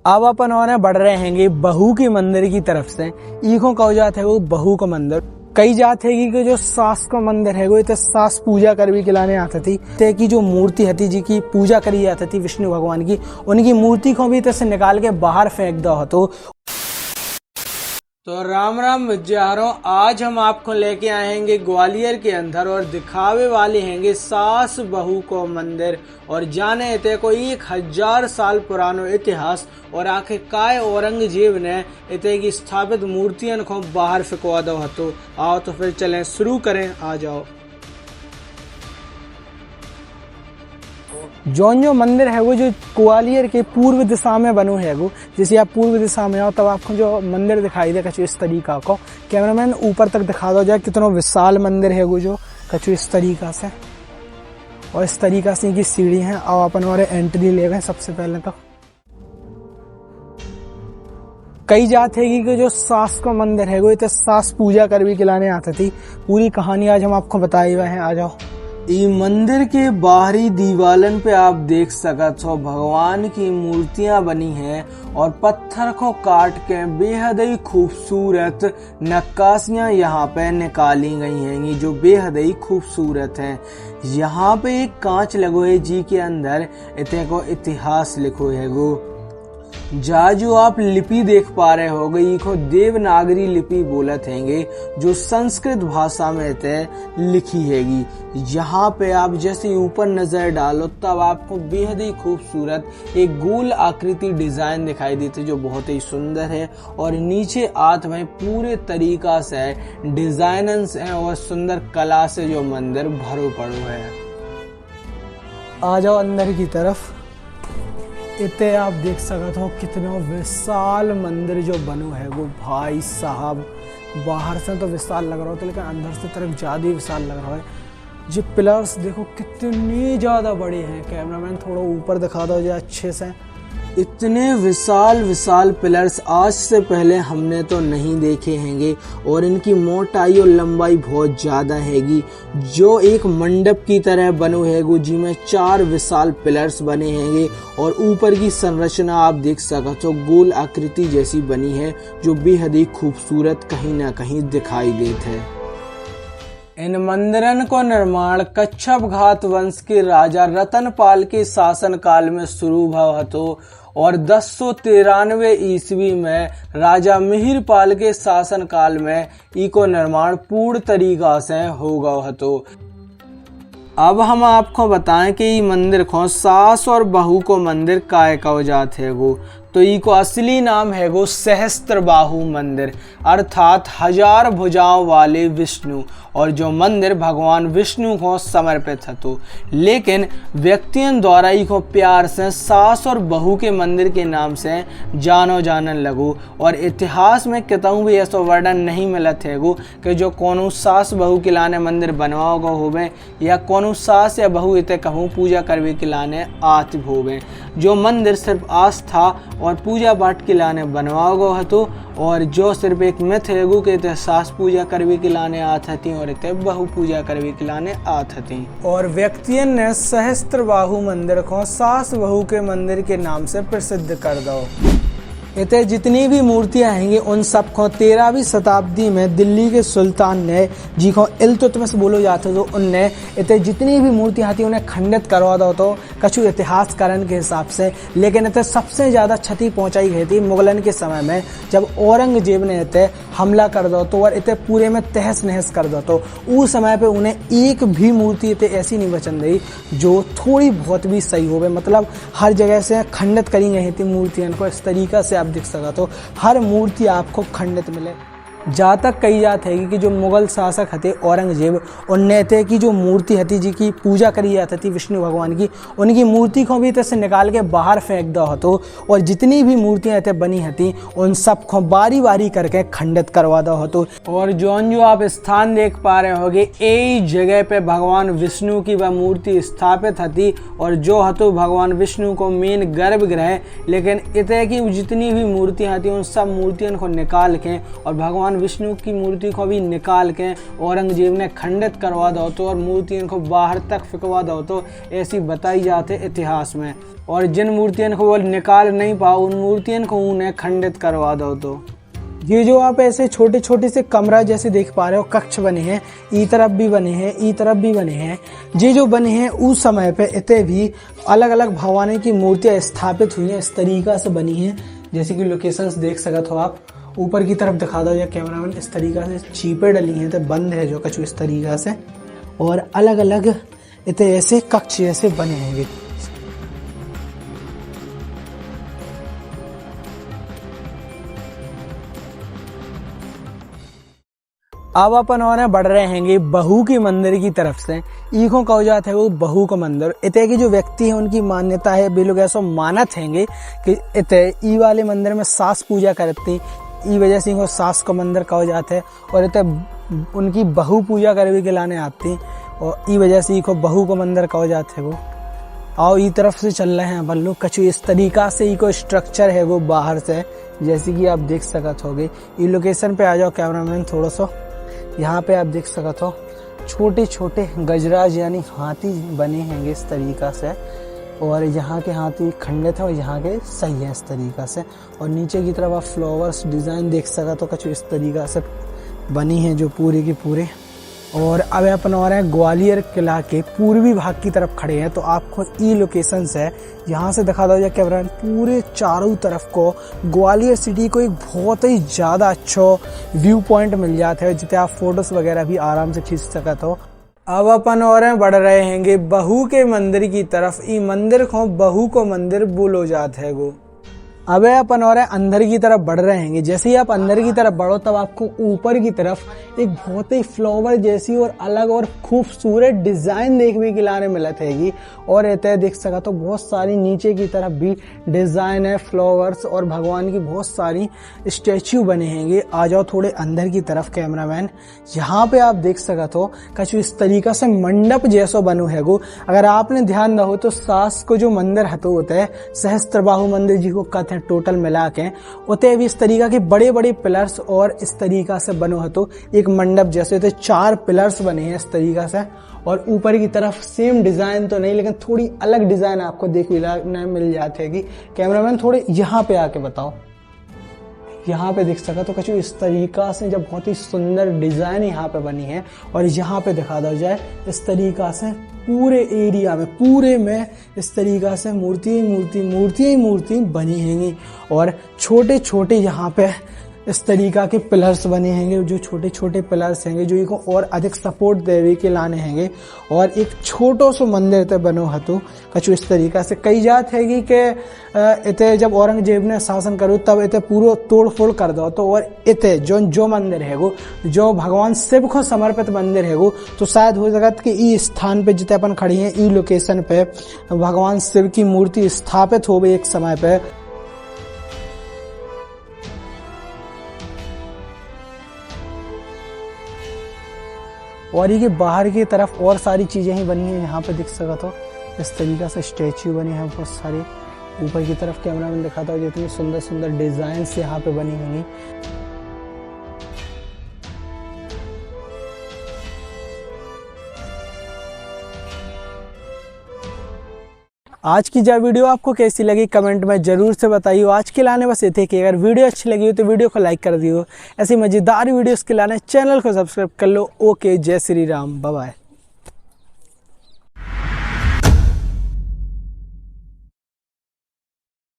अब अपन और बढ़ रहे हैंगे बहू के मंदिर की तरफ से। ईखों का जात है वो बहू का मंदिर। कई जात है कि जो सास का मंदिर है वो इतने सास पूजा कर भी खिलाने आती थी। ते की जो मूर्ति हती जी की पूजा करी जाती थी विष्णु भगवान की, उनकी मूर्ति को भी इतने से निकाल के बाहर फेंक दो तो। तो राम राम विद्यारों, आज हम आपको लेके आएंगे ग्वालियर के अंदर और दिखावे वाले हैंगे सास बहू को मंदिर और जाने इते को 1000 साल पुरानो इतिहास और आखिरकार औरंगजेब ने इते की स्थापित मूर्तियों को बाहर फेंकवा दो हतो। आओ तो फिर चलें शुरू करें, आ जाओ। जो मंदिर है वो जो ग्वालियर के पूर्व दिशा में बनो है वो, जैसे आप पूर्व दिशा में आओ तब आपको जो मंदिर दिखाई दे कछु इस तरीका को। कैमरामैन ऊपर तक दिखा दो जाए कितना विशाल मंदिर है वो, जो कछु इस तरीका से और इस तरीका से की सीढ़ी है। और अपन और एंट्री ले गए। सबसे पहले तो कई जात है कि जो सास का मंदिर है वो इतने सास पूजा कर भी खिलाने आती थी। पूरी कहानी आज हम आपको बताई हुआ है, आ जाओ। ई मंदिर के बाहरी दीवालन पे आप देख सकते हो भगवान की मूर्तियां बनी हैं और पत्थर को काट के बेहद ही खूबसूरत नक्काशियां यहाँ पे निकाली गई हैं जो बेहद ही खूबसूरत हैं। यहाँ पे एक कांच लगो है जी के अंदर इतने को इतिहास लिखो है वो। जो आप लिपि देख पा रहे हो गई को देवनागरी लिपि बोलत हैंगे जो संस्कृत भाषा में लिखी हैगी। यहाँ पे आप जैसे ऊपर नजर डालो तब आपको बेहद ही खूबसूरत एक गोल आकृति डिजाइन दिखाई देती जो बहुत ही सुंदर है और नीचे आठ में पूरे तरीका से डिजाइनर्स हैं और सुंदर कला से जो मंदिर भरो पड़ो है। आ जाओ अंदर की तरफ। इतने आप देख सकते हो कितना विशाल मंदिर जो बनो है वो। भाई साहब बाहर से तो विशाल लग रहा होता लेकिन अंदर से तरफ ज़्यादा ही विशाल लग रहा है। जो पिलर्स देखो कितने ज़्यादा बड़े हैं। कैमरामैन थोड़ा ऊपर दिखा दो जो अच्छे से। इतने विशाल पिलर्स आज से पहले हमने तो नहीं देखे हैंगे और इनकी मोटाई और लंबाई बहुत ज़्यादा हैगी। जो एक मंडप की तरह बनो हैगो जिसमें 4 विशाल पिलर्स बने हैंगे और ऊपर की संरचना आप देख सकते हो गोल आकृति जैसी बनी है जो बेहद ही खूबसूरत कहीं ना कहीं दिखाई देते है। इन मंदिरन को निर्माण कच्छप घात वंश के राजा रतनपाल के शासन काल में शुरू हुआ हतो और 1093 ईस्वी में राजा मिहिरपाल के शासन काल में इको निर्माण पूर्ण तरीका से हो गया हतो। अब हम आपको बताएं कि ये मंदिर को सास और बहू को मंदिर काय का जात है वो। तो इको असली नाम है वो सहस्त्रबाहु मंदिर अर्थात 1000 भुजाओं वाले विष्णु और जो मंदिर भगवान विष्णु को समर्पित है। तो लेकिन व्यक्तियों द्वारा इको प्यार से सास और बहू के मंदिर के नाम से जानन लगो और इतिहास में कितों भी ऐसा वर्णन नहीं मिलत है वो कि जो कोनो सास बहू के लाने मंदिर बनवाओ गो होवे या कोनो सास या बहू इतने कहूँ पूजा करवे के लाने आत होवे। जो मंदिर सिर्फ आस्था और पूजा पाठ के लाने बनवाओ गो हतो और जो सिर्फ एक मिथ है गो के इतने सास पूजा करवे के लाने आत हती और इतने बहू पूजा करवे के लाने आत हती। और व्यक्तियों ने सहस्त्रबाहु मंदिर को सास बहू के मंदिर के नाम से प्रसिद्ध कर दो। इतने जितनी भी मूर्तियां हैंगी उन सब को 13वीं शताब्दी में दिल्ली के सुल्तान ने जी को इल्तुतमिश बोलो जाते तो उनने इतने जितनी भी मूर्तियां थी उन्हें खंडित करवा दो तो कछु इतिहासकारण के हिसाब से। लेकिन इतने सबसे ज़्यादा क्षति पहुंचाई गई थी मुगलन के समय में जब औरंगजेब ने इतने हमला कर दो तो और इतने पूरे में तहस नहस कर दो तो उस समय पे उन्हें एक भी मूर्ति इतने ऐसी नहीं बचन रही जो थोड़ी बहुत भी सही हो। मतलब हर जगह से खंडित करी गई थी मूर्तियों को। इस तरीका से आप दिख सका तो हर मूर्ति आपको खंडित मिले। जहाँ तक कही जात है कि जो मुगल शासक हते औरंगजेब उनने थे कि जो मूर्ति हती जी की पूजा करी जाती थी विष्णु भगवान की, उनकी मूर्ति को भी से निकाल के बाहर फेंक दो हतो और जितनी भी मूर्तियाँ थे बनी हती उन सब को बारी बारी करके खंडित करवा दो हतो। और जो आप स्थान देख पा रहे होगे यही जगह पे भगवान विष्णु की वह मूर्ति स्थापित हती और जो हतो भगवान विष्णु को मेन गर्भगृह। लेकिन इतने की जितनी भी मूर्तियाँ थी उन सब मूर्तियों को निकाल के और भगवान विष्णु की मूर्ति को भी निकाल के औरंगजेब ने खंडित करवा दो तो और मूर्तियों को बाहर तक फेंकवा दो तो ऐसी बताई जाती है इतिहास में। और जिन मूर्तियों को वो निकाल नहीं पाओ उन मूर्तियों को उन्हें खंडित करवा दो। तो ये जो आप ऐसे छोटे छोटे से कमरा जैसे देख पा रहे हो, कक्ष बने हैं, ई तरफ भी बने हैं, ई तरफ भी बने हैं। ये जो बने हैं उस समय पे इतने भी अलग अलग भगवान की मूर्तियां स्थापित हुई हैं, इस तरीका से बनी हैं। जैसे कि लोकेशंस देख सकते हो आप, ऊपर की तरफ दिखा दो या कैमरामैन, इस तरीका से चीपें डली हैं तो बंद है जो कछु इस तरीका से, और अलग अलग इतने ऐसे कक्ष जैसे बने होंगे। अब अपन और बढ़ रहे हैंगे बहू की मंदिर की तरफ से। ईखों का जात है वो बहू का मंदिर। इतने की जो व्यक्ति है उनकी मान्यता है, वे लोग ऐसा मानत हैंगे कि इतने ई वाले मंदिर में सास पूजा करती, ई वजह से इनको सास का मंदिर कहा जाता है। और इतने उनकी बहू पूजा करने के लाने आती और ई वजह से इको बहू का मंदिर कहा जाता है। वो आओ ई तरफ से चल रहे हैं बल्लू कछु इस तरीका से इको स्ट्रक्चर है वो बाहर से, जैसे कि आप देख सकते होगे। ई लोकेशन पे आ जाओ कैमरामैन थोड़ा सा। यहाँ पे आप देख सकते हो छोटे छोटे गजराज यानी हाथी बने हैं इस तरीका से, और यहाँ के हाथी खंडित है और यहाँ के सही है इस तरीका से। और नीचे की तरफ आप फ्लावर्स डिजाइन देख सकते हो कुछ इस तरीका से बनी है जो पूरे के पूरे। और अब अपन और हैं ग्वालियर किला के पूर्वी भाग की तरफ खड़े हैं, तो आपको ई लोकेशंस है यहाँ से दिखा दो या कैमरा, पूरे चारों तरफ को ग्वालियर सिटी को एक बहुत ही ज़्यादा अच्छा व्यू पॉइंट मिल जाता है जिसे आप फोटोज वगैरह भी आराम से खींच सकते हो। अब अपन और हैं बढ़ रहे हैंगे बहू के मंदिर की तरफ। ई मंदिर को बहू को मंदिर बोलो जाता है वो। अब अपन और अंदर की तरफ बढ़ रहे हैं। जैसे ही आप अंदर की तरफ बढ़ो तब आपको ऊपर की तरफ एक बहुत ही फ्लावर जैसी और अलग और खूबसूरत डिजाइन देखने के लाने मिलत हैगी। और ऐसे देख सका तो बहुत सारी नीचे की तरफ भी डिजाइन है, फ्लावर्स और भगवान की बहुत सारी स्टैच्यू बने हैंगे। आ जाओ थोड़े अंदर की तरफ कैमरामैन। यहाँ पे आप देख सका तो कुछ इस तरीका से मंडप जैसा बनो है गो। अगर आपने ध्यान रहो तो सास को जो मंदिर हतो होता है सहस्त्रबाहु मंदिर जी को कहते हैं टोटल मिला के, उते भी इस तरीका के बड़े बड़े पिलर्स और इस तरीका से बनो है। तो एक मंडप जैसे तो 4 पिलर्स बने हैं इस तरीका से। और ऊपर की तरफ सेम डिजाइन तो नहीं लेकिन थोड़ी अलग डिजाइन आपको देखने मिल जाती है। कि कैमरामैन थोड़े यहाँ पे आके बताओ, यहाँ पे देख सका तो कुछ इस तरीका से जब बहुत ही सुंदर डिजाइन यहाँ पे बनी है। और यहाँ पे दिखा दो जाए इस तरीका से पूरे एरिया में पूरे में इस तरीका से मूर्ति बनी हैंगी। और छोटे छोटे यहाँ पे इस तरीका के पिलर्स बने हैंगे, जो छोटे छोटे पिलर्स हैंगे जो इनको और अधिक सपोर्ट देवे के लाने हैंगे। और एक छोटो सो मंदिर ते बनो हतो कछु इस तरीका से। कई जात हैगी कि इते जब औरंगजेब ने शासन करो तब इते पूरा तोड़ फोड़ कर दो। तो और इते जो मंदिर हैगो जो भगवान शिव को समर्पित मंदिर हैगो, तो शायद हो सकत कि ई स्थान पे जिते अपन खड़ी हैं ई लोकेशन पे भगवान शिव की मूर्ति स्थापित हो गई एक समय पे। और ये बाहर की तरफ और सारी चीजें ही बनी हैं। यहाँ पे दिख सका तो इस तरीका से स्टैच्यू बने हैं बहुत सारे। ऊपर की तरफ कैमरा में दिखाता हूँ जितनी सुंदर सुंदर डिजाइन यहाँ पे बनी होंगी। आज की जो वीडियो आपको कैसी लगी कमेंट में जरूर से बताइए। आज के लाने बस ये थे कि अगर वीडियो अच्छी लगी हो तो वीडियो को लाइक कर दियो। ऐसी मजेदार वीडियोस के लाने चैनल को सब्सक्राइब कर लो। ओके, जय श्री राम, बाय बाय।